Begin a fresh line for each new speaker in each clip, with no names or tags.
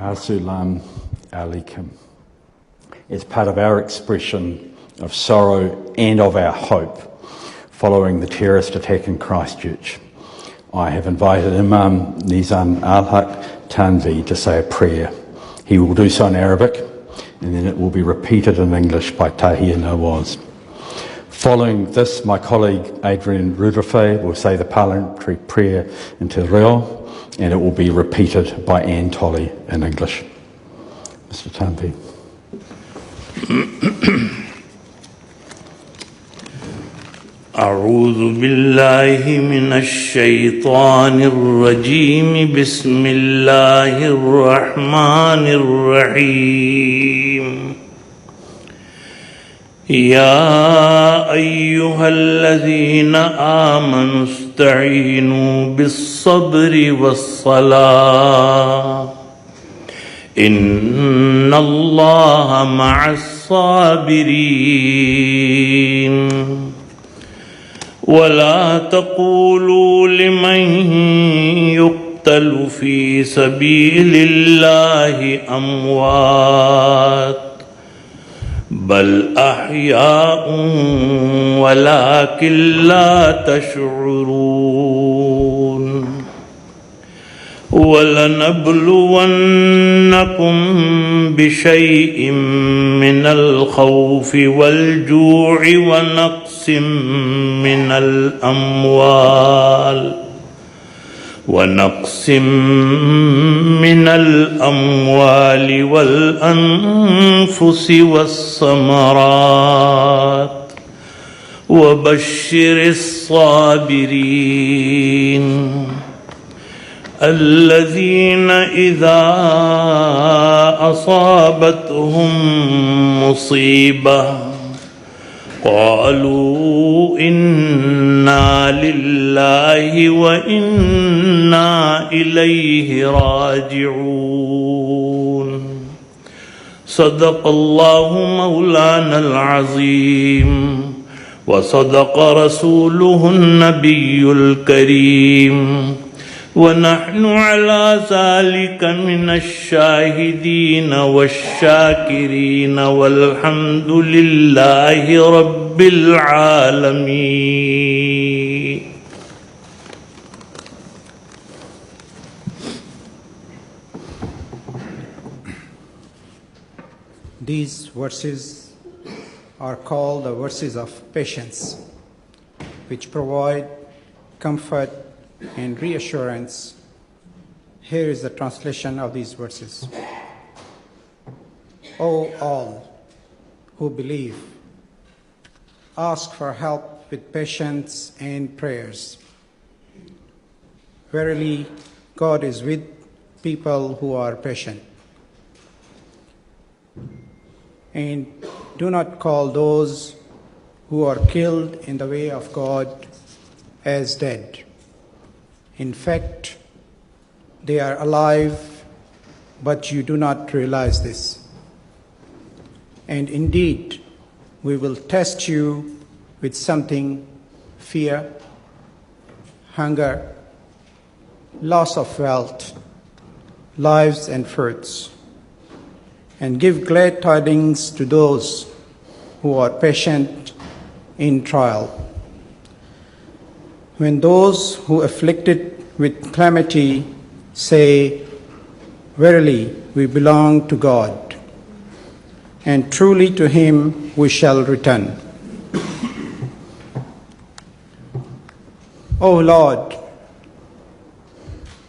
As-Salamu Alaikum. It's part of our expression of sorrow and of our hope following the terrorist attack in Christchurch. I have invited Imam Nizam Thanvi to say a prayer. He will do so in Arabic, and then it will be repeated in English by Tahir Nawaz. Following this, my colleague Adrian Rudrafe will say the parliamentary prayer in Te Reo, and it will be repeated by Anne Tolley in English. Mr. Thanvi.
أعوذ بالله من الشيطان الرجيم بسم الله الرحمن الرحيم يا أيها الذين آمنوا استعينوا بالصبر والصلاة إن الله مع الصابرين ولا تقولوا لمن يقتل في سبيل الله أموات بل أحياء ولكن لا تشعرون ولنبلونكم بشيء من الخوف والجوع ونقص من الأموال والأنفس والثمرات وبشر الصابرين الذين إذا أصابتهم مصيبة قالوا إنا لله وإنا إليه راجعون صدق الله مولانا العظيم وصدق رسوله النبي الكريم ونحن على ذلك من الشاهدين والشاكرين والحمد لله رب العالمين.
These verses are called the verses of patience, which provide comfort and reassurance. Here is the translation of these verses. O all who believe, ask for help with patience and prayers. Verily, God is with people who are patient. And do not call those who are killed in the way of God as dead. In fact, they are alive, but you do not realize this. And indeed, we will test you with something: fear, hunger, loss of wealth, lives and fruits, and give glad tidings to those who are patient in trial. When those who afflicted with calamity say, verily we belong to God, and truly to him we shall return. O Lord,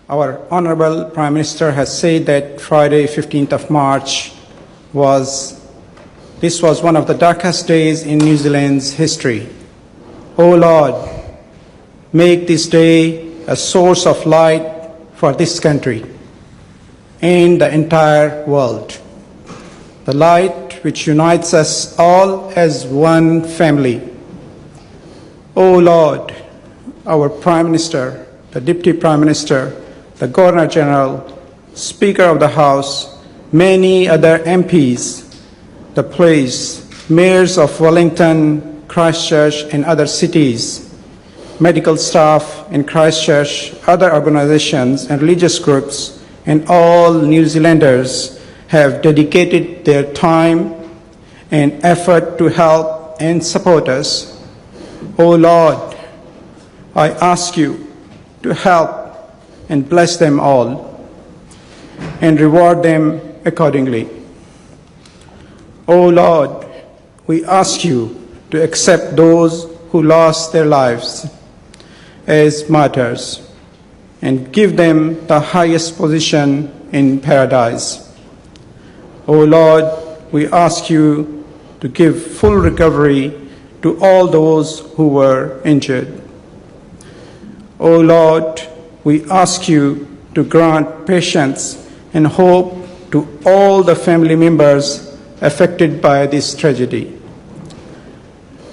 our Honorable Prime Minister has said that Friday, 15th of March, was one of the darkest days in New Zealand's history. O Lord, make this day a source of light for this country and the entire world. The light which unites us all as one family. O Lord, our Prime Minister, the Deputy Prime Minister, the Governor General, Speaker of the House, many other MPs, the police, mayors of Wellington, Christchurch and other cities, medical staff in Christchurch, other organizations and religious groups, and all New Zealanders have dedicated their time and effort to help and support us. O Lord, I ask you to help and bless them all and reward them accordingly. O Lord, we ask you to accept those who lost their lives as martyrs and give them the highest position in paradise. O Lord, we ask you to give full recovery to all those who were injured. O Lord, we ask you to grant patience and hope to all the family members affected by this tragedy.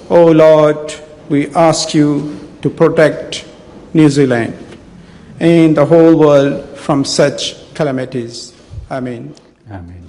O Lord, we ask you to protect New Zealand and the whole world from such calamities. Amen.
Amen.